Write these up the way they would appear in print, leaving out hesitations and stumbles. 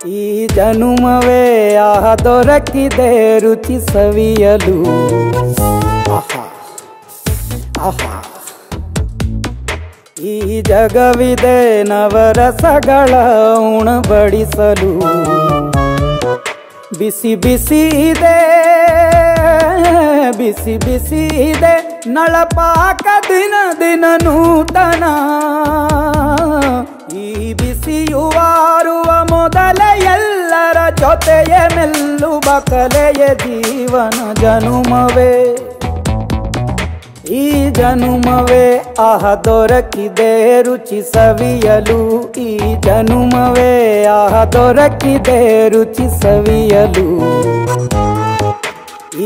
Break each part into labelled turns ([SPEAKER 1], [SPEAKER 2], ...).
[SPEAKER 1] ಈ ಜನುಮವೇ ದೊರಕಿದೆ ರುಚಿ ಸವಿಯಲು. ಆಹಾ ಆಹಾ ಈ ಜಗವಿದೆ ನವರಸಗಳ ಉಣಬಡಿಸಲು. ಬಿಸಿ ಬಿಸಿ ಇದೆ ಬಿಸಿ ಬಿಸಿ ಇದೆ ನಳಪಾಕ ದಿನ ದಿನ ನೂತನ. ಈ ಬಿಸಿಯುವಾರುವ ಮೊದಲೇ ಎಲ್ಲರ ಜೊತೆಯ ಮೆಲ್ಲುವ ಕಲೆಯ ಜೀವನ ಜನುಮವೇ. ಈ ಜನುಮವೇ ದೊರಕಿದೆ ರುಚಿ ಸವಿಯಲು. ಈ ಜನುಮವೇ ದೊರಕಿದೆ ರುಚಿ ಸವಿಯಲು.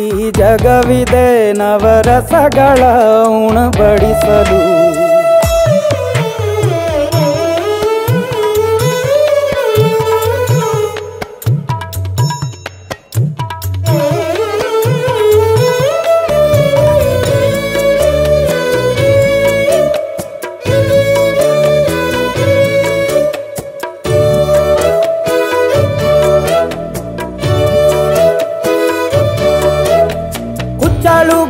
[SPEAKER 1] ಈ ಜಗವಿದೆ ನವರಸಗಳ ಉಣಬಡಿಸಲು.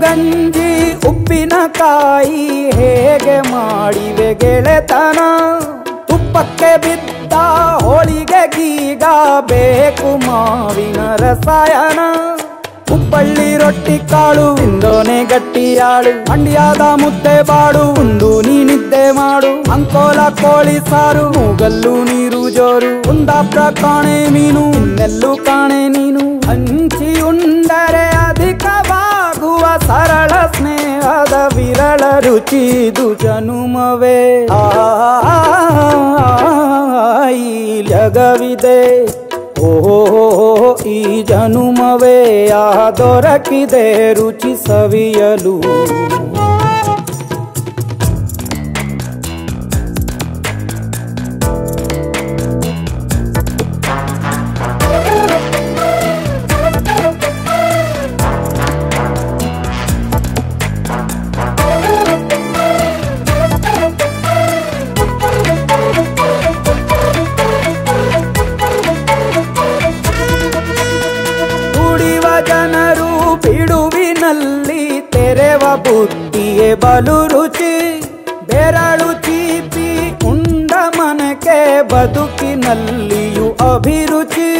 [SPEAKER 1] ಗಂಜಿ ಉಪ್ಪಿನಕಾಯಿ ಹೇಗೆ ಮಾಡಿವೆ ಗೆಳೆತನ. ತುಪ್ಪಕ್ಕೆ ಬಿದ್ದ ಹೋಳಿಗೆ ಗೀಗ ಬೇಕು ಮಾವಿನ ರಸಾಯನ. ಹುಬ್ಬಳ್ಳಿ ರೊಟ್ಟಿ ಕಾಳು ತಿಂದೋನೆ ಗಟ್ಟಿಯಾಳು. ಮಂಡ್ಯದ ಮುದ್ದೆ ಬಾಡು ಉಂಡು ನೀನಿದ್ದೆ ಮಾಡು. ಅಂಕೋಲ ಕೋಳಿ ಸಾರು ಮೂಗಲ್ಲು ನೀರು ಜೋರು. ಕುಂದಾಪುರ ಕಾಣೆ ಮೀನು ಇನ್ನೆಲ್ಲೂ ಕಾಣೆ ನೀನು. ಹಂಚಿ ಉಂಡರೆ ಅಧಿಕವಾಗುವ ಸರಳ ಸ್ನೇಹದ ವಿರಳ ರುಚಿದು ಜನುಮವೇ. ಈ ಜಗವಿದೆ ಓಹೋ ಈ ಜನುಮವೇ ದೊರಕಿದೆ ರುಚಿ ಸವಿಯಲು. ಜನರು ಬಿಡುವಿನಲ್ಲಿ ತೆರೆವ ಬುದ್ಧಿಯೇ ಬಲು ರುಚಿ. ಬೆರಳು ಚೀಪಿ ಉಂಡ ಮನಕ್ಕೆ ಬದುಕಿನಲ್ಲಿಯೂ ಅಭಿರುಚಿ.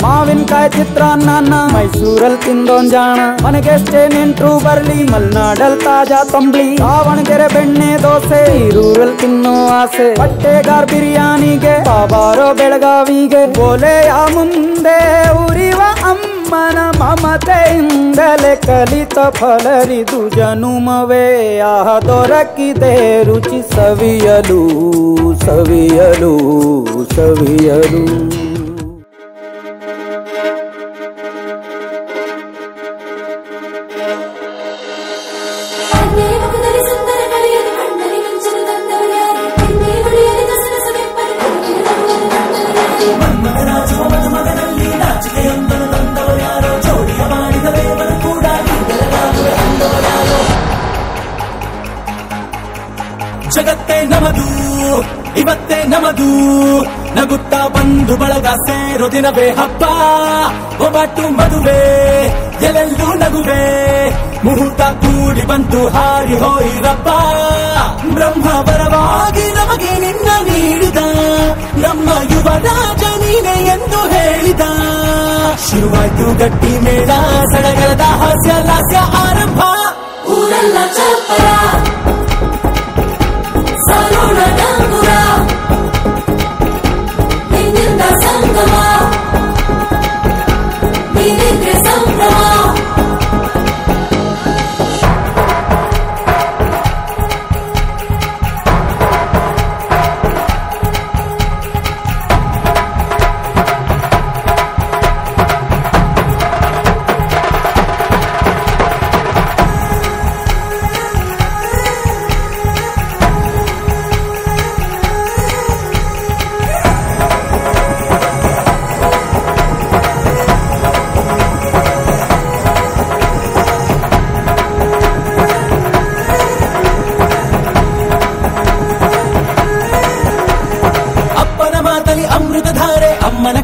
[SPEAKER 1] ಮಾವಿನಕಾಯಿ ಚಿತ್ರಾನ್ನ ಮೈಸೂರಲ್ಲಿ ತಿಂದೋನ್ ಜಾಣ. ಮನೆಗೆಷ್ಟೇ ನೆಂಟ್ರು ಬರ್ಲಿ ಮಲ್ನಾಡಲ್ ತಾಜಾ ತಂಬ್ಳಿ. ದಾವಣಗೆರೆ ಬೆಣ್ಣೆ ದೋಸೆ ಈರೂರಲ್ಲಿ ತಿನ್ನೋ ಆಸೆ. ಬಟ್ಟೆಗಾರ್ ಬಿರಿಯಾನಿಗೆ ಬಾಬಾರೋ ಬೆಳಗಾವಿಗೆ. ಗೋಲೆಯ ಮುಂದೆ ಉರಿವ ಅಮ್ಮನ ಮಮತೆಯಿಂದಲೇ ಕಲಿತ ಫಲರಿದು ಜನುಮವೇ ದೊರಕಿದೆ ರುಚಿ ಸವಿಯಲು ಸವಿಯಲು ಸವಿಯಲು.
[SPEAKER 2] ಜಗತ್ತೇ ನಮದು ಇವತ್ತೇ ನಮದು. ನಗುತ್ತಾ ಬಂದು ಬಳಗ ಸೇರೋ ದಿನವೇ ಹಬ್ಬ. ಒಬ್ಬಟ್ಟು ಮದುವೆ ಎಲ್ಲೆಲ್ಲೂ ನಗುವೆ. ಮುಹೂರ್ತ ಕೂಡಿ ಬಂತು ಹಾರಿ ಹೋಯಿರಪ್ಪ. ಬ್ರಹ್ಮ ವರವಾಗಿ ನಮಗೆ ನಿನ್ನ ನೀಡಿದ. ನಮ್ಮ ಯುವರಾಜ ನೀನೆ ಎಂದು ಹೇಳಿದ. ಶುರುವಾಯ್ತು ಗಟ್ಟಿ ಮೇಳ ಸಡಗರದ ಹಾಸ್ಯ ಲಾಸ್ಯ ಆರಂಭ. ಊರೆಲ್ಲ ಚಪ್ಪರ ಸಾಲೋಣ ಡಂಗುರ. ನಿನ್ನಿಂದ ಸಂಗಮ ನೀನಿದ್ರೆ ಸಂಭ್ರಮ.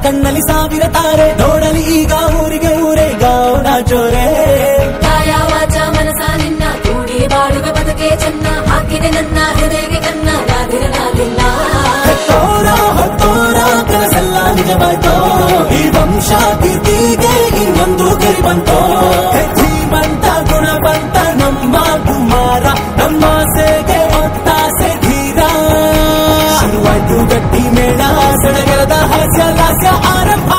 [SPEAKER 2] ಕಣ್ಣಲ್ಲಿ ಸಾವಿರ ತಾರೆ ನೋಡಲಿ ಈಗ ಊರಿಗೆ ಊರೇ ಗೌಡ ಜೋರೆ ಕಾಯ ವಾಚ ಮನಸ ನಿನ್ನ ಕೂಡಿ ಬಾಳುವ ಬದುಕೆ ಚೆನ್ನ ಹಾಕಿದೆ ನನ್ನ ಹೃದಯಕ್ಕೆ ಕನ್ನ ಗಾದಿರನಾಗಿಲ್ಲ ಹೊತ್ತೋರ ಕನಸೆಲ್ಲ ನಿಜವಾಯ್ತೋ ಈ ವಂಶ ಕೀರ್ತಿಗೆ ಇನ್ನೊಂದು ಗರಿ ಬಂತೋ ಜೀವಂತ ಗುಣವಂತ ನಮ್ಮ ಕುಮಾರ ನಮ್ಮ ಸೇಗೆ ಒತ್ತಾಸೆ ಧೀರ ಶುರುವಾಯ್ತು ಗಟ್ಟಿ ಮೇಳ ಸಡಗರದ ಹಾಸ್ಯ ಲಾಸ್ಯ ಆರಂಭ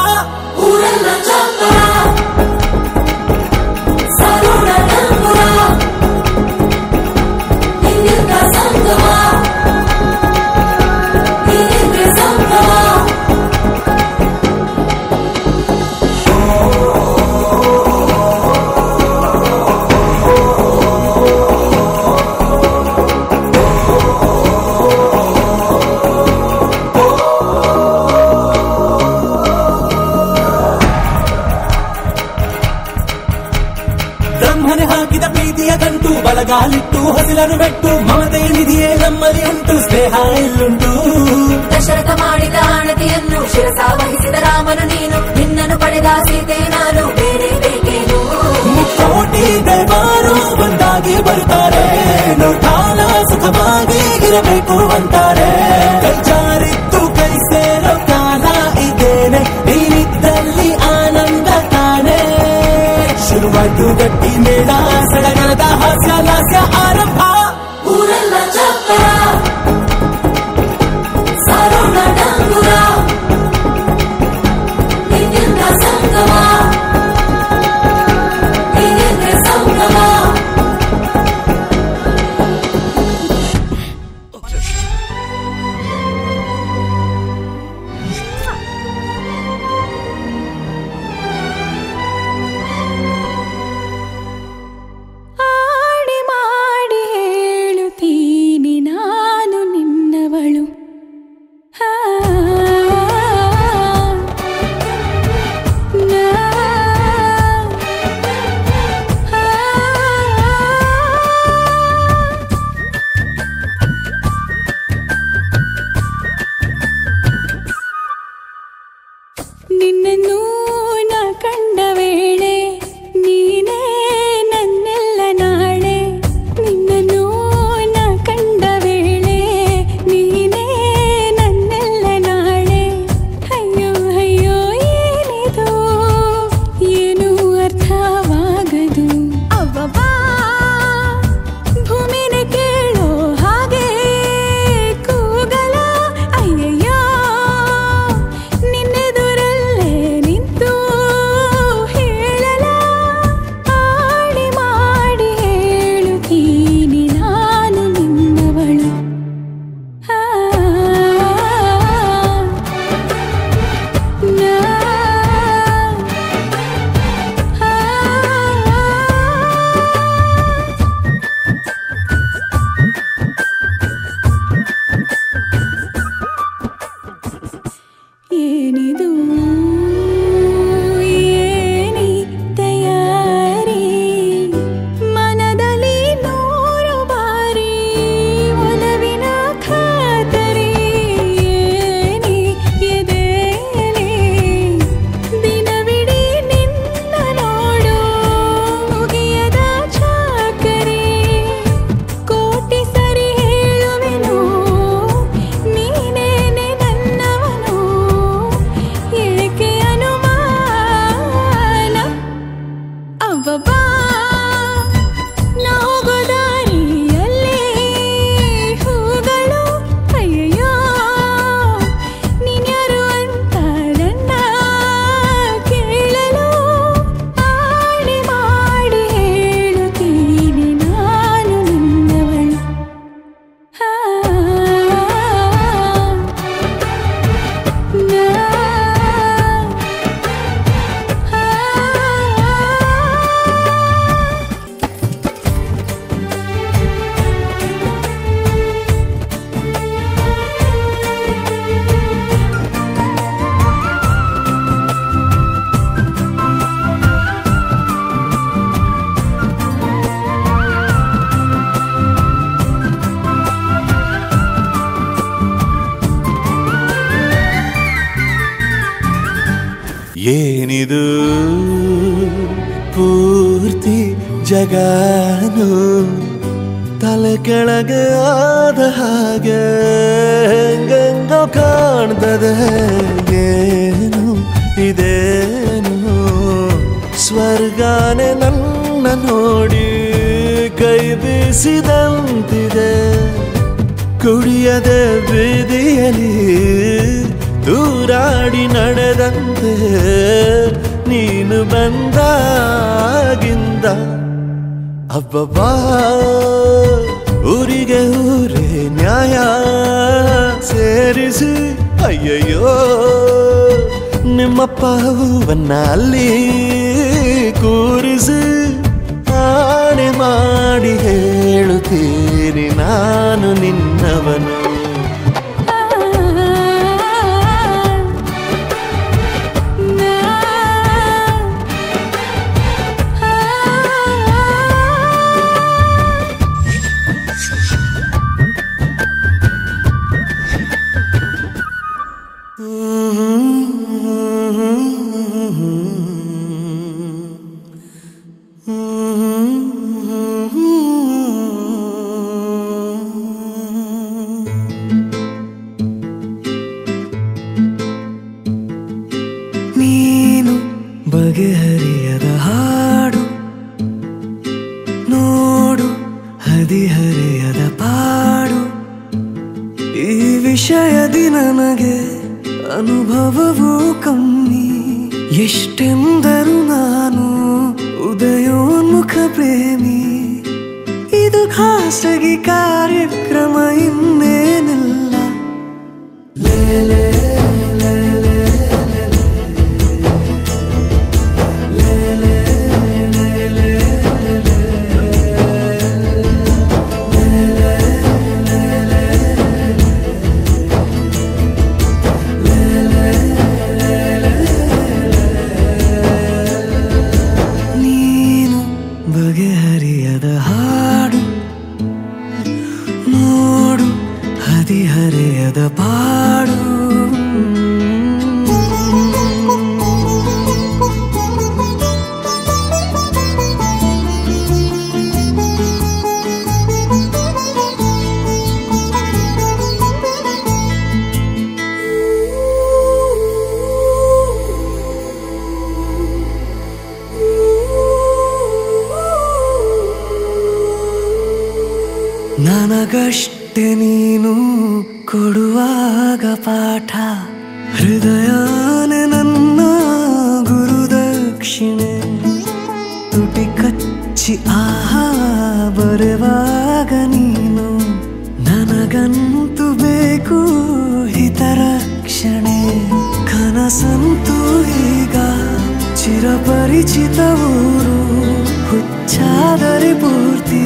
[SPEAKER 2] ಊರೆಲ್ಲ ಚಾಪರ ಸಾರೋಣ ಡಂಗುರ ಹಿಂದಿನ ಸಂಗಮ ಹಿಂದಿನ ಸಂಗಮ ಬ್ರಹ್ಮನೆ ಹಾಕಿದ ಪ್ರೀತಿಯ ಗಂಟು ಬಲಗಾಲಿಟ್ಟು ಹಸಿಲನ್ನು ಬೆಟ್ಟು ಮಮತೆಯ ನಿಧಿಯೇ ನಮ್ಮಲ್ಲಿ ಉಂಟು ಸ್ನೇಹ ಇಲ್ಲುಂಟು ದಶರಥ ಮಾಡಿದ ಆಣತಿಯನ್ನು ಶಿರಸ ವಹಿಸಿದ ರಾಮನು ನೀನು ನಿನ್ನನ್ನು ಪಡೆದ ಸೀತೆ ನಾನು ಬೇರೆ ಬೇಕೇನು ಕೋಟಿ ದೇವರು ಒಂದಾಗಿ ಬರುತ್ತಾರೆ ನೋಟಾಲ ಸುಖವಾಗಿ ಇರಬೇಕು ಅಂತಾರೆ ಕೈ ಜಾರಿತ್ತು ಕೈ ಸೇರೋ ಕಾಲ ಇದೇನೆ ನೀನಿದ್ದಲ್ಲಿ ಆನಂದ ತಾನೆ ಶುರುವಾಯ್ತು ಗಟ್ಟಿ ಮೇಳ ಸಡಗರದ ಹಾಸ್ಯ ಲಾಸ್ಯ ಆರಂಭ ಊರೆಲ್ಲ ಚಪ್ಪರ ಸಾರೋಣ ಡಂಗುರ ಹಿಂದಿನ ಸಂಗಮ ಹಿಂದಿನ ಸಂಗಮ
[SPEAKER 3] ಆಡಿ ಏನಿದು ಪೂರ್ತಿ ಜಗಾನು ತಲೆ ಕೆಳಗೆ ಆದ ಹಾಗೆ ಹೆಂಗೆಂಗೋ ಕಾಣ್ತದೆ ಏನು ಇದೇನು ಸ್ವರ್ಗಾನೆ ನನ್ನ ನೋಡಿ ಕೈ ಬೀಸಿದಂತಿದೆ ಕುಡಿಯದೆ ಬೀದಿಯಲ್ಲಿ ದೂರಾಡಿ ನಡೆದಂತೆ ನೀನು ಬಂದಾಗಿಂದ ಅಬ್ಬಬ್ಬಾ ಊರಿಗೆ ಊರೇ ನ್ಯಾಯ ಸೇರಿಸಿ ಅಯ್ಯಯ್ಯೋ ನಿಮ್ಮಪ್ಪ ಹೂವನ್ನ ಅಲ್ಲಿ ಕೂರಿಸಿ ಆಣೆ ಮಾಡಿ ಹೇಳುತ್ತೀನಿ ನಾನು ನಿನ್ನವನು ಬಗೆಹರಿಯದ ಹಾಡು ನೋಡು ಹದಿಹರೆಯದ ಪಾಡು ಈ ವಿಷಯದಿ ನನಗೆ ಅನುಭವವೂ ಕಮ್ಮಿ ಎಷ್ಟೆಂದರೂ ನಾನು ಉದಯೋನ್ಮುಖ ಪ್ರೇಮಿ ಇದು ಖಾಸಗಿ ಕಾರ್ಯಕ್ರಮ ಇನ್ನೇನಿಲ್ಲ ಲೇಲೆ ಬಗೆಹರಿಯದ ಹಾಡು ನೋಡು ಹದಿಹರೆಯದ ಪಾಡು ನನಗಷ್ಟೆ ನೀನು ಕೊಡುವಾಗ ಪಾಠ ಹೃದಯನೇ ನನ್ನ ಗುರುದಕ್ಷಿಣೆ ತುಟಿ ಕಚ್ಚಿ ಆಹಾ ಬರುವಾಗ ನೀನು ನನಗಂತೂ ಬೇಕು ಹಿತರಕ್ಷಣೆ ಕನಸಂತೂ ಈಗ ಚಿರಪರಿಚಿತ ಊರು ಹುಚ್ಚಾದರೆ ಪೂರ್ತಿ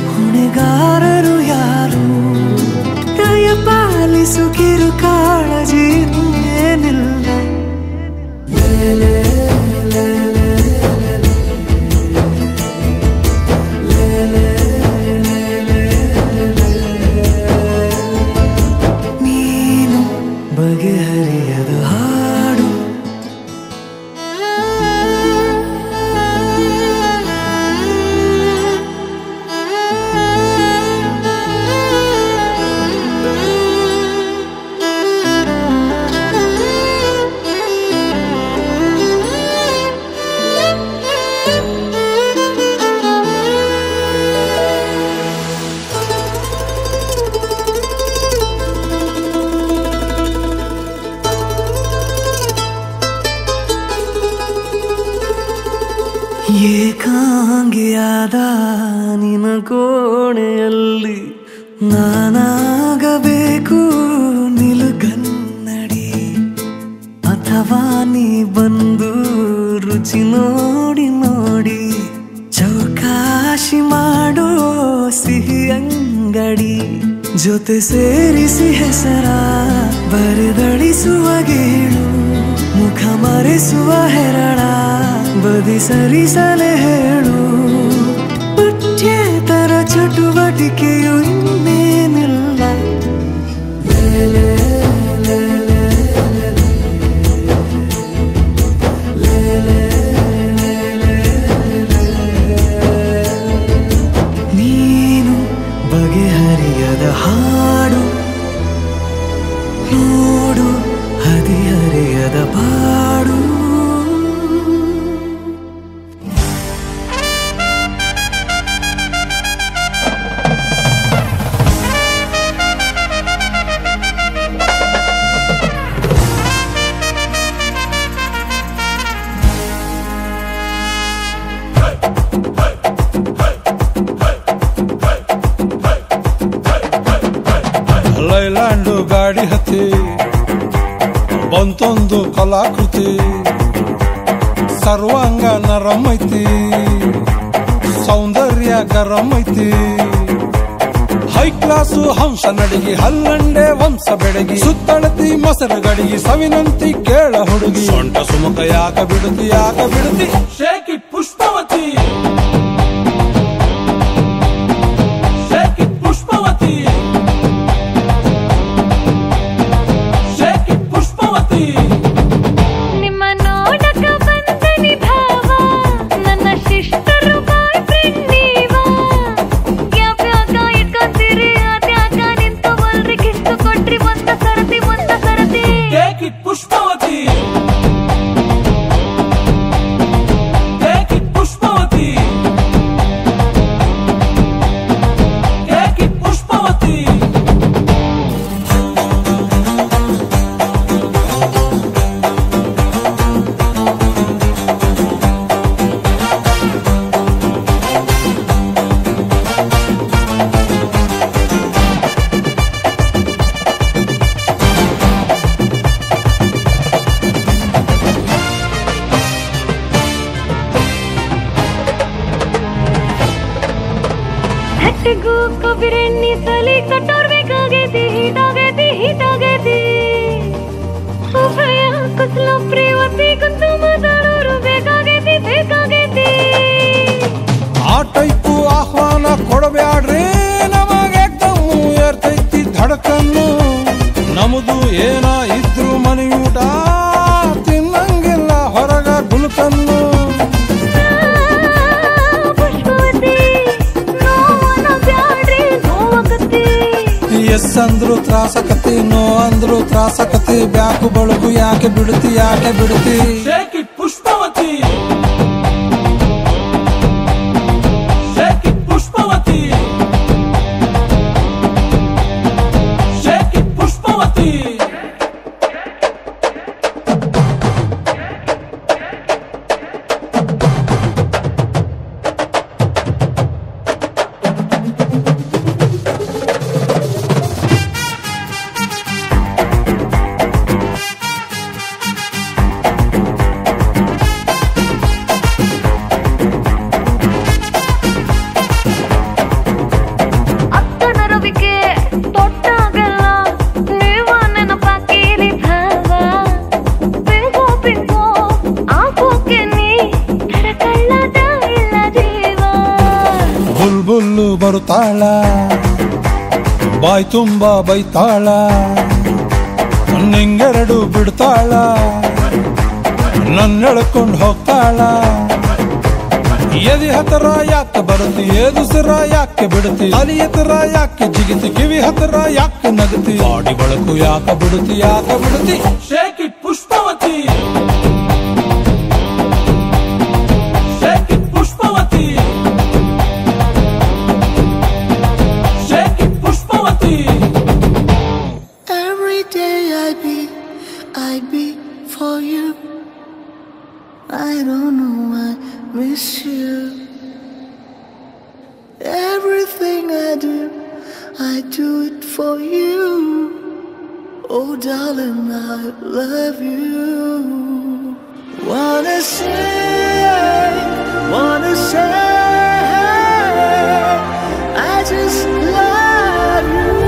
[SPEAKER 3] ಹೊಣೆಗಾರರು ಯಾರು ದಯ ಪಾಲಿಸು ಕಿರು ಕಾಳಜಿ ಏನಿಲ್ಲ ನೀನು ಬಗೆಹರಿಯದ ಹಾಡು ಏಕಾಂಗಿಯಾದ ನಿನ ಕೋಣೆಯಲ್ಲಿ ನಾನಾಗಬೇಕು ನಿಲುಗನ್ನಡಿ ಅಥವಾ ನೀ ಬಂದು ರುಚಿ ನೋಡಿ ನೋಡಿ ಚೌಕಾಶಿ ಮಾಡೋ ಸಿಹಿ ಅಂಗಡಿ ಜೊತೆ ಸೇರಿಸಿ ಹೆಸರ ಬರೆದಳಿಸುವ ಗೇಳು ಮುಖ ಮರೆಸುವ ಹೆರಳ ಬದಿ ಸರಿಸಲೆ ಹೇಳು ಪಠ್ಯೇತರ ಚಟುವಟಿಕೆಯು ಇನ್ನೇನಿಲ್ಲ ಹಾಡು ನೋಡು ಹದಿಹರೆಯದ ಬಾಡು.
[SPEAKER 4] ಲೈಲ್ಯಾಂಡು ಗಾಡಿ ಹತ್ತಿ ಬಂತೊಂದು ಕಲಾಕೃತಿ, ಸರ್ವಾಂಗ ನರಂ ಐತಿ, ಸೌಂದರ್ಯ ಗರಂ ಐತಿ. ಹೈ ಕ್ಲಾಸು ಹಂಸ ನಡಿಗಿ, ಹಲ್ಲಂಡೆ ವಂಶ ಬೆಡಗಿ, ಸುತ್ತಳತಿ ಮೊಸರು ಗಡಿಗಿ, ಸವಿನಂತಿ ಕೇಳ ಹುಡುಗಿ. ಸೊಂಟ ಸುಮುಖ ಯಾಕ ಬಿಡುತ್ತಿ ಯಾಕ ಬಿಡುತ್ತಿ, shake it Pushpavati, shake it Pushpavati, shake it Pushpavati.
[SPEAKER 5] ನಿಮ್ಮ ನೋಡಕ ಬಂದನಿ ಭಾವ, ನನ್ನ ಶಿಷ್ಟರು ಬಾಯ್ ಫ್ರೆಂಡ್ ನೀವ. ಯಾವ್ಯಾಕ ಇಟ್ಕೊಂತೀರಿ ಅದ್ಯಾಕ ನಿಂತು ಬಲ್ರಿ, ಕಿಸ್ತು ಕೊಟ್ರಿ ಒಂದ ಸರತಿ ಒಂದ ಸರತಿ.
[SPEAKER 4] Shake it Pushpavati, shake it Pushpavati, shake it Pushpavati.
[SPEAKER 5] ಹಟ್ಟಿಗೂ ಕೊಬ್ಬಿರೆಣ್ಣಿ ಸಲಿ ಕಟ್ಟೋರ್ಬೇಕಾಗೈತಿ, ಹೀಟಾಗೈತಿ ಹೀಟಾಗೈತಿ. ಉಭಯ ಕುಸಲು ಪ್ರೇವತಿ ಕುಂತು ಮಾತಾಡೋರು ಬೇಕಾಗೈತಿ ಬೇಕಾಗೈತಿ.
[SPEAKER 4] ಆ ಟೈಪು ಆಹ್ವಾನ ಕೊಡಬ್ಯಾಡ್ರಿ, ನಮಗೆ ದಮ್ಮು ಏರ್ತೈತಿ ಧಡಕನ್ನು. ನಮ್ದು ಏನ ಇದ್ರು ಮನೆಯೂಟ, ತಿನ್ನಂಗಿಲ್ಲ ಹೊರಗ ಗುಲ್ಕನ್ನು.
[SPEAKER 5] ಪುಷ್ಪವತಿ ನೋವನ ಬ್ಯಾಡ್ರಿ ನೋವಾಗತಿ.
[SPEAKER 4] ಎಸ್ ಅಂದ್ರು ತ್ರಾಸಕತಿ, ನೋ ಅಂದ್ರು ತ್ರಾಸಕತಿ. ಬ್ಯಾಕು ಬಳಗು ಯಾಕೆ ಬಿಡುತ್ತಿ ಯಾಕೆ ಬಿಡುತ್ತಿ, shake it Pushpavati, shake it Pushpavati, shake it Pushpavati.
[SPEAKER 5] ಅತ್ತನ ರವಿಕೆ ತೊಟ್ಟಾಗಲ್ಲ ನೀವ ನೆನಪಾಕೀರಿ ಭಾವ. ಪಿಂಗೋ ಪಿಂಗೋ ಆಗೋಕೆ ನೀ ಕಳ್ಳದ ಇಲ್ಲ ಜೀವ.
[SPEAKER 4] ಬುಲ್ಬುಲ್ಲು ಬರುತ್ತಾಳ, ಬಾಯ್ ತುಂಬ ಬೈತಾಳ, ನಿಂಗೆರಡು ಬಿಡ್ತಾಳ, ನನ್ನೆಳ್ಕೊಂಡು ಹೋಗ್ತಾಳ. ಎದಿ ಹತ್ರ ಯಾಕೆ ಬರುತ್ತಿ, ಏದುಸಿರ ಯಾಕೆ ಬಿಡುತ್ತಿ, ಅಲಿ ಹತ್ರ ಯಾಕೆ ಜಿಗಿತಿ, ಕಿವಿ ಹತ್ರ ಯಾಕೆ ನಗತಿ. ಬಾಡಿ ಬಳಕು ಯಾಕೆ ಬಿಡುತ್ತಿ ಯಾಕೆ ಬಿಡುತ್ತಿ, shake it Pushpavati, shake it Pushpavati, shake it Pushpavati.
[SPEAKER 3] Every day I be for you. I don't know, I miss you. Everything I do it for you. Oh darling, I love you. Wanna say, I just love you.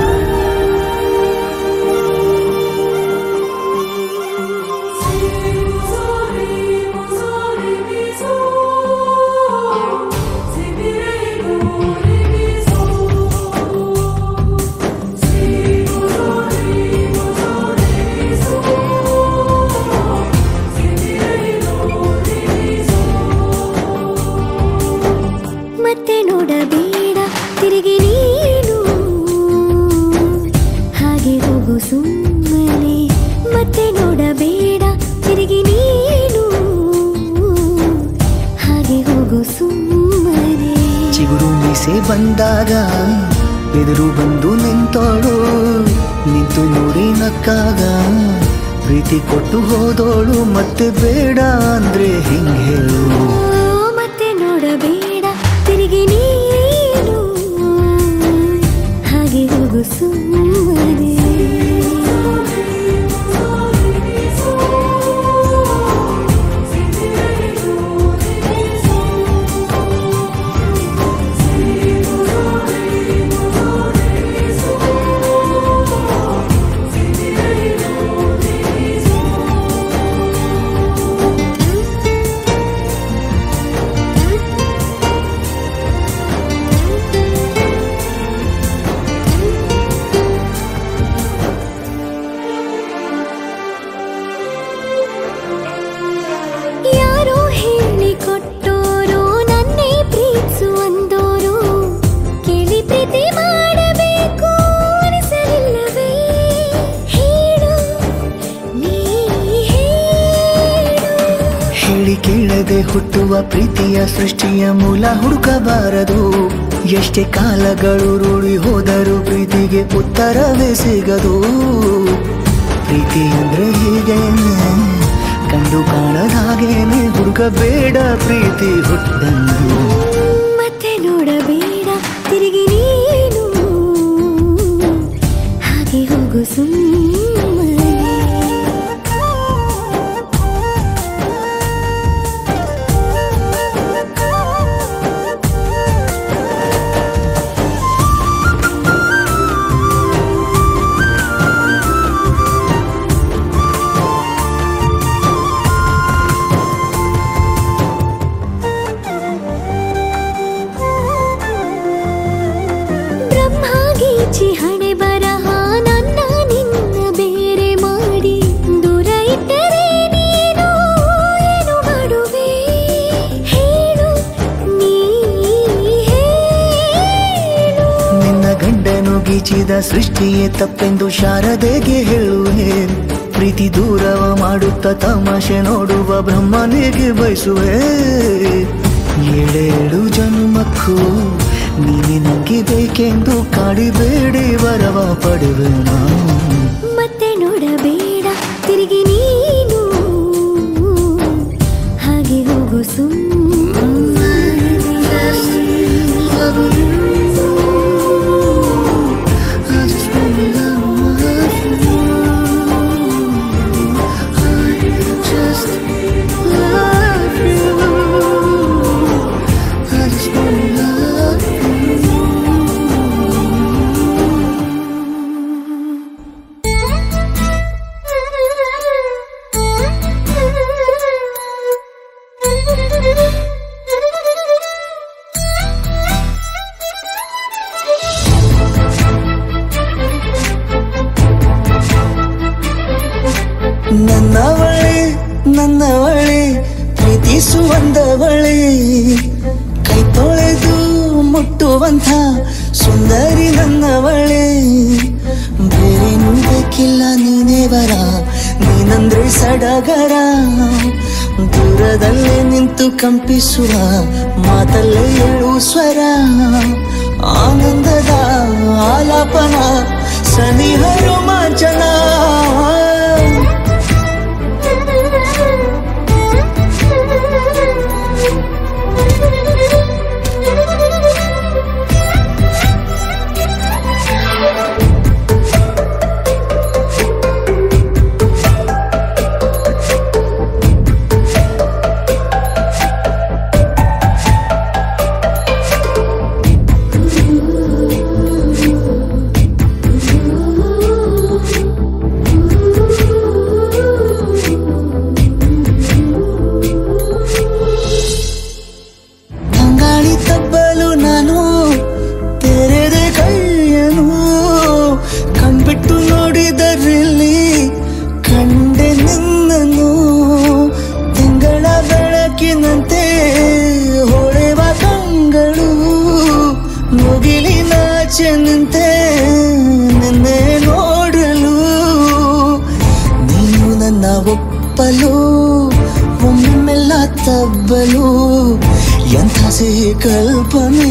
[SPEAKER 3] ಬಂದಾಗ ಎದುರು ಬಂದು ನಿಂತೋಳು, ನಿಂತು ನೋಡಿ ನಕ್ಕಾಗ ಪ್ರೀತಿ ಕೊಟ್ಟು ಹೋದೋಳು. ಮತ್ತೆ ಬೇಡ ಅಂದ್ರೆ ಹಿಂಗೆ ಹೇಳು,
[SPEAKER 5] ಮತ್ತೆ ನೋಡಬೇಡ ತಿರುಗಿ ನೀನು, ಹಾಗೆ ಹೋಗು ಸುಮ್ಮನೆ.
[SPEAKER 3] ಕೇಳದೆ ಹುಟ್ಟುವ ಪ್ರೀತಿಯ ಸೃಷ್ಟಿಯ ಮೂಲ ಹುಡುಕಬಾರದು. ಎಷ್ಟೇ ಕಾಲಗಳು ರೂಢಿ ಹೋದರೂ ಪ್ರೀತಿಗೆ ಉತ್ತರವೇ ಸಿಗದು. ಪ್ರೀತಿ ಅಂದ್ರೆ ಹೀಗೇನೆ, ಕಂಡು ಕಾಣದ ಹಾಗೇನೆ, ಹುಡುಕಬೇಡ ಪ್ರೀತಿ ಹುಟ್ಟಂದು.
[SPEAKER 5] ಮತ್ತೆ ನೋಡಬೇಡ ತಿರುಗಿ ನೀನು, ಹಾಗೆ ಹೋಗು ಸುಮ್ಮನೆ. ಹಣೆ ಬರಹ ನನ್ನ ನಿನ್ನ ಬೇರೆ ಮಾಡಿ ದೂರ ಇಟ್ಟರೆ ನೀನು ಏನು ಮಾಡುವೆ ಹೇಳು, ನೀ ಹೇಳು.
[SPEAKER 3] ನಿನ್ನ ಗಂಡನು ಗೀಚಿದ ಸೃಷ್ಟಿಯೇ ತಪ್ಪೆಂದು ಶಾರದೆಗೆ ಹೇಳುವೆ. ಪ್ರೀತಿ ದೂರವ ಮಾಡುತ್ತ ತಮಾಷೆ ನೋಡುವ ಬ್ರಹ್ಮನಿಗೆ ಬಯಸುವೆ. ಏಳೇಳು ಜನ್ಮಕ್ಕೂ ನೀನೆ ನಂಗೆ ಬೇಕೆಂದು ಕಾಡಿಬೇಡಿ ವರವ ಪಡುವೆ ನಾನು.
[SPEAKER 5] ಮತ್ತೆ ನೋಡಬೇಡ ತಿರುಗಿ ನೀನು, ಹಾಗೆ ಹೋಗು ಸುಮ್ಮನೆ.
[SPEAKER 3] ನನ್ನವಳೆ ನನ್ನವಳೆ ಪ್ರೀತಿಸುವಂದವಳೆ, ಕೈ ತೊಳೆದು ಮುಟ್ಟುವಂಥ ಸುಂದರಿ ನನ್ನವಳೆ. ಬೇರೇನು ಬೇಕಿಲ್ಲ ನೀನೇ ಬರ, ನೀನಂದ್ರೆ ಸಡಗರ. ದೂರದಲ್ಲೇ ನಿಂತು ಕಂಪಿಸುವ ಮಾತಲ್ಲೇ ಏಳು ಸ್ವರ. ಆನಂದದ ಆಲಾಪನ ಸನಿಹ ರೋಮಾಂಚನ. ನಿಂತೆ ನಿನ್ನೆ ನೋಡಲು, ನೀನು ನನ್ನ ಒಪ್ಪಲು ಒಮ್ಮೆಲ್ಲ ತಬ್ಬಲು. ಎಂಥ ಸಿಹಿ ಕಲ್ಪನೆ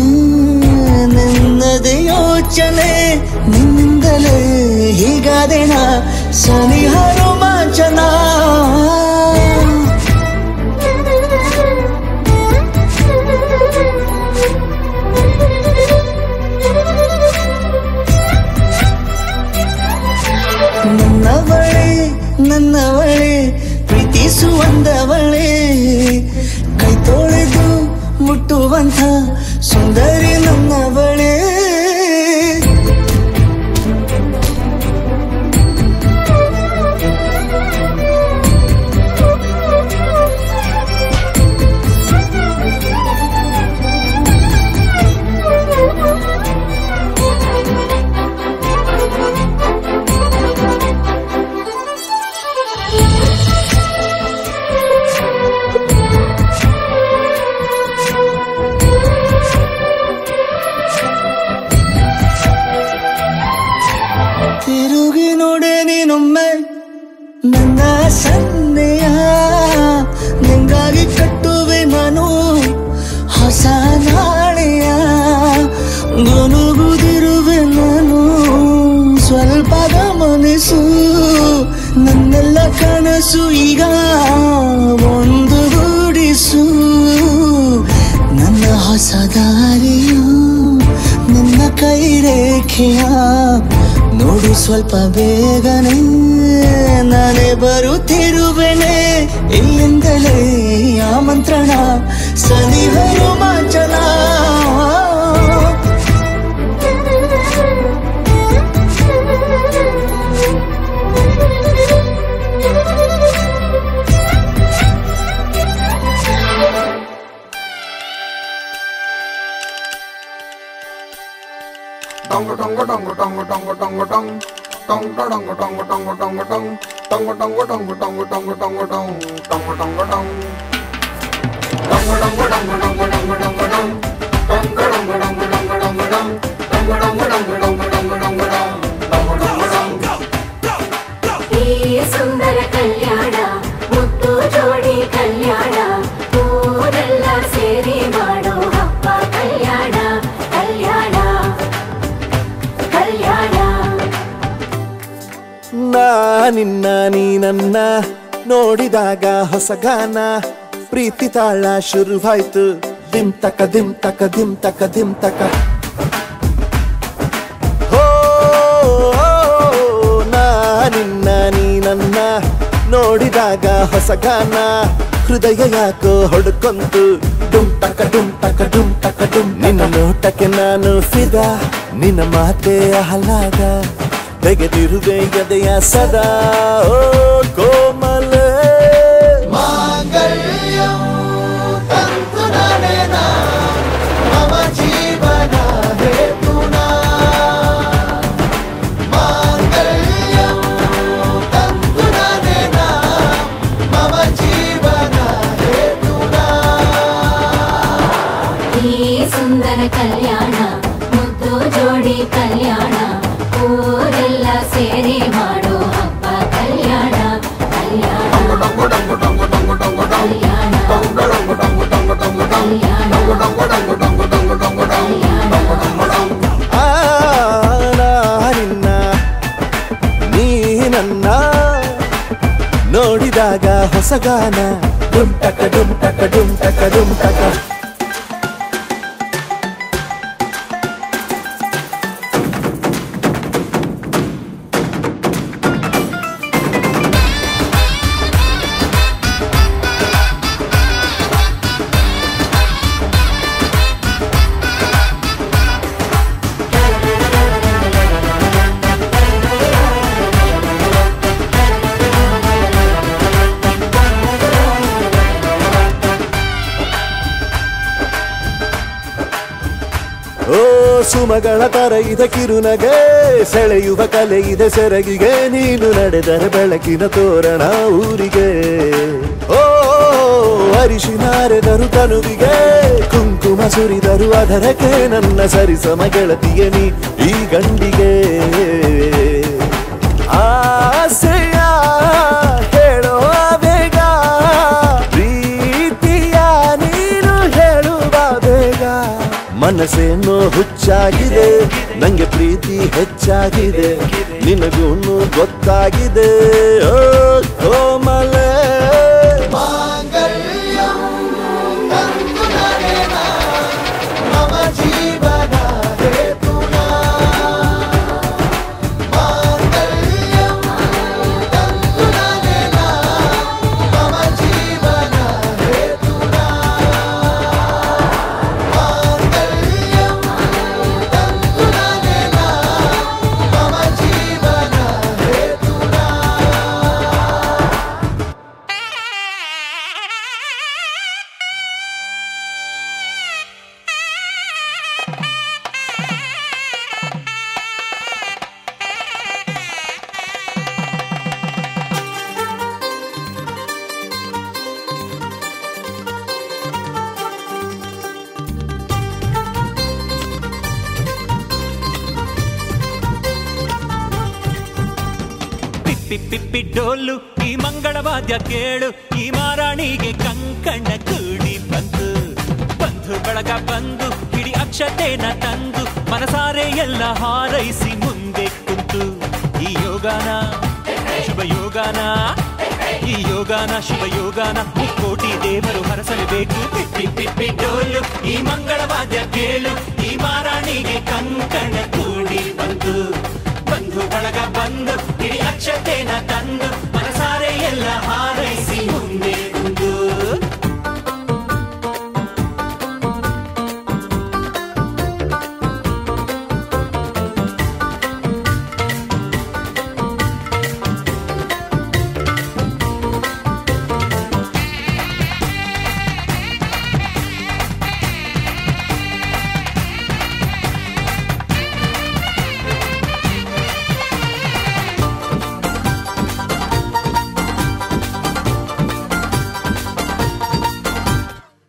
[SPEAKER 3] ನಿನ್ನ ಕಾದೇಣ ಸನಿಹ ರೋಮಾಂಚನ ನನ್ನವಳೆ ಪ್ರೀತಿಸುವಂದವಳೆ ಕೈ ತೊಳೆದು ಮುಟ್ಟುವಂಥ ಸುಂದರಿ ನನ್ನವಳೆ ತಿರುಗಿ ನೋಡೆ ನೀನೊಮ್ಮೆ ನನ್ನ ಸನ್ನೆಯ ನಿಂಗಾಗಿ ಕಟ್ಟುವೆ ನಾನು ಹೊಸ ನಾಳೆಯ ಗುನುಗುದಿರುವೆ ನಾನು ಸ್ವಲ್ಪ ಗಮನಿಸು ನನ್ನೆಲ್ಲ ಕನಸು ಈಗ ಒಂದು ಗೂಡಿಸು ನನ್ನ ಹೊಸ ದಾರಿಯು ನನ್ನ ಕೈ ರೇಖೆಯ ನೋಡು ಸ್ವಲ್ಪ ಬೇಗನೆ ನಾನೇ ಬರುತ್ತಿರುವೆನೆ ಇಲ್ಲಿಂದಲೇ ಆಮಂತ್ರಣ ಸನಿಹ ರೋಮಾಂಚನ
[SPEAKER 6] ಸುಂದರ ಕಲ್ಯಾಣ ಮುತ್ತು ಜೋಡಿ ಕಲ್ಯಾಣ ಊರೆಲ್ಲ ಸೇರಿ ಮಾಡೋ ಹಬ್ಬ ಕಲ್ಯಾಣ ಕಲ್ಯಾಣ ಕಲ್ಯಾಣ
[SPEAKER 3] ನಿನ್ನ ನೀ ನನ್ನ ನೋಡಿದಾಗ ಹೊಸ ಗಾನ ಪ್ರೀತಿ ತಾಳ ಶುರುವಾಯ್ತು ದಿಮ್ ತಕ ದಿಮ್ ತಕ ದಿಮ್ ತಕ ದಿಮ್ ತಕ ಹೋ ನಿನ್ನ ನೀ ನನ್ನ ನೋಡಿದಾಗ ಹೊಸ ಗಾನ ಹೃದಯ ಯಾಕೋ ಹೊಡ್ಕೊಂತು ಡುಮ್ ತಕ ಡುಮ್ ತಕ ಡುಮ್ ತಕ ಡುಮ್ ನಿನ್ನ ನೋಟಕ್ಕೆ ನಾನು ಫಿದಾ ನಿನ್ನ ಮಾತೆ ಆಹ್ಲಾದ ತೆಗೆದಿರುವೆ ಎದೆಯ ಸದಾ ಓ ಕೋಮಲ ಮಾಂಗಲ್ಯಂ ತಂತು ನಾನೇನ ಮಮ ಜೀವನ ಹೇತುನಾ ಮಾಂಗಲ್ಯಂ ತಂತು ನಾನೇನ ಮಮ ಜೀವನ ಹೇತುನಾ
[SPEAKER 6] ಈ ಸುಂದರ ಕಲ್ಯಾಣ ಮುದ್ದು ಜೋಡಿ ಕಲ್ಯಾಣ ಊರೆಲ್ಲ ಸೇರಿ ಮಾಡೋ ಹಬ್ಬ ಕಲ್ಯಾಣ ಕಲ್ಯಾಣ
[SPEAKER 3] ನಿನ್ನ ನೀ ನನ್ನ ನೋಡಿದಾಗ ಹೊಸ ಗಾನ ಡುಮ್ ಟಕ ಡುಮ್ ಟಕ ಡುಮ್ ಟಕ ಡುಮ್ ಟಕ ಓ ಸುಮಗಳ ತರ ಇದೆ ಕಿರುನಗೆ ಸೆಳೆಯುವ ಕಲೆ ಇದೆ ಸೆರಗಿಗೆ ನೀನು ನಡೆದರೆ ಬೆಳಕಿನ ತೋರಣ ಊರಿಗೆ ಓ ಅರಿಶಿನಾರೆದರು ತನುವಿಗೆ ಕುಂಕುಮ ಸುರಿದರು ಅದರಕ್ಕೆ ನನ್ನ ಸರಿಸಮ ಗೆಳತಿಗೆ ನೀ ಈ ಗಂಡಿಗೆ ಆಸೆಯ ಹೇಳೋ ಬೇಗ ಪ್ರೀತಿಯ ನೀನು ಹೇಳುವ ಬೇಗ ಮನಸ್ಸೇನೋ ಹುಚ್ಚಾಗಿದೆ ನಂಗೆ ಪ್ರೀತಿ ಹೆಚ್ಚಾಗಿದೆ ನಿನಗೂನು ಗೊತ್ತಾಗಿದೆ ಓ ಕೋಮಲೆ ಜೀವನ
[SPEAKER 2] ಪಿಪ್ಪಿ ಡೋಲು ಈ ಮಂಗಳವಾದ್ಯ ಕೇಳು ಈ ಮಾರಾಣಿಗೆ ಕಂಕಣ ಕೂಡಿ ಬಂತು ಬಂಧು ಬಳಗ ಬಂದು ಹಿಡಿ ಅಕ್ಷತೆನ ತಂದು ಮನಸಾರೆ ಎಲ್ಲ ಹಾರೈಸಿ ಮುಂದೆ ಕುಂತು ಈ ಯೋಗಾನ ಶುಭ ಯೋಗಾನ ಈ ಯೋಗಾನ ಶುಭ ಯೋಗಾನ ಮುಕ್ಕೋಟಿ ದೇವರು ಹರಸಲೇಬೇಕು ಪಿಪ್ಪಿ ಪಿಪ್ಪಿ ಡೋಲು ಈ ಮಂಗಳವಾದ್ಯ ಕೇಳು ಈ ಮಾರಾಣಿಗೆ ಕಂಕಣ ಕೂಡಿ ಬಂತು ಬಂಧು ಬಳಗ ಬಂದು ಹಿಡಿ ಅಕ್ಷತೆನ ತಂದು ಮನಸಾರೆ ಎಲ್ಲ ಹಾರೈಸಿ ಮುಂದೆ ಕುಂದು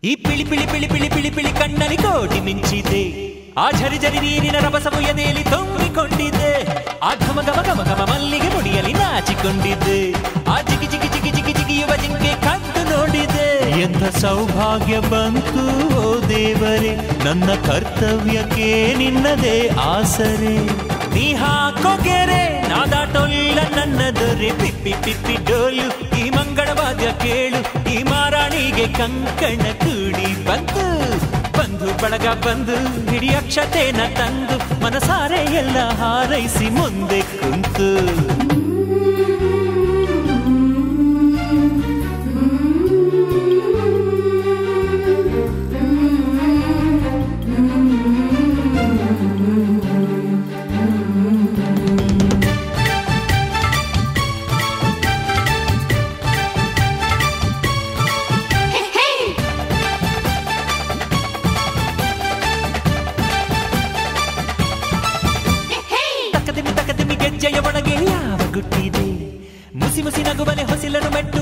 [SPEAKER 2] ಈ ಪಿಳಿ ಪಿಳಿ ಪಿಳಿ ಪಿಳಿ ಪಿಳಿ ಪಿಳಿ ಕಣ್ಣಲ್ಲಿ ಕೋಟಿ ಮಿಂಚಿದೆ ಆ ಝರಿ ಝರಿ ನೀರಿನ ರಭಸವು ಎದೆಯಲ್ಲಿ ತುಂಬಿಕೊಂಡಿದ್ದೆ ಆ ಘಮ ಘಮ ಘಮ ಘಮ ಮಲ್ಲಿಗೆ ಮುಡಿಯಲ್ಲಿ ನಾಚಿಕೊಂಡಿದ್ದೆ ಆ ಜಿಗಿ ಜಿಗಿ ಜಿಗಿ ಜಿಗಿ ಜಿಗಿಯುವ ಜಿಂಕೆ ಕದ್ದು ನೋಡಿದೆ ಎಂಥ ಸೌಭಾಗ್ಯ ಬಂತು ಓ ದೇವರೇ ನನ್ನ ಕರ್ತವ್ಯಕ್ಕೆ ನಿನ್ನದೇ ಆಸರೆ ನೀ ಹಾಕೋ ಗೆರೆ ನಾದಾಟೊಲ್ಲ ನನ್ನ ದೊರೆ ಪಿಪ್ಪಿ ಪಿಪ್ಪಿ ಡೋಲು ಈ ಮಂಗಳವಾದ್ಯ ಕೇಳು ಈ ಮಾರಾಣಿಗೆ ಕಂಕಣ ಕೂಡಿ ಬಂತು ಬಂಧು ಬಳಗ ಬಂದು ಹಿಡಿ ಅಕ್ಷತೆನ ತಂದು ಮನಸಾರೆ ಎಲ್ಲ ಹಾರೈಸಿ ಮುಂದೆ ಕುಂತು ಗೆಜ್ಜೆಯ ಒಳಗೆ ಯಾವ ಗುಟ್ಟಿದೆ ಮುಸಿ ಮುಸಿ ನಗುವಲೆ ಹೊಸಿಲನ್ನು ಮೆಟ್ಟು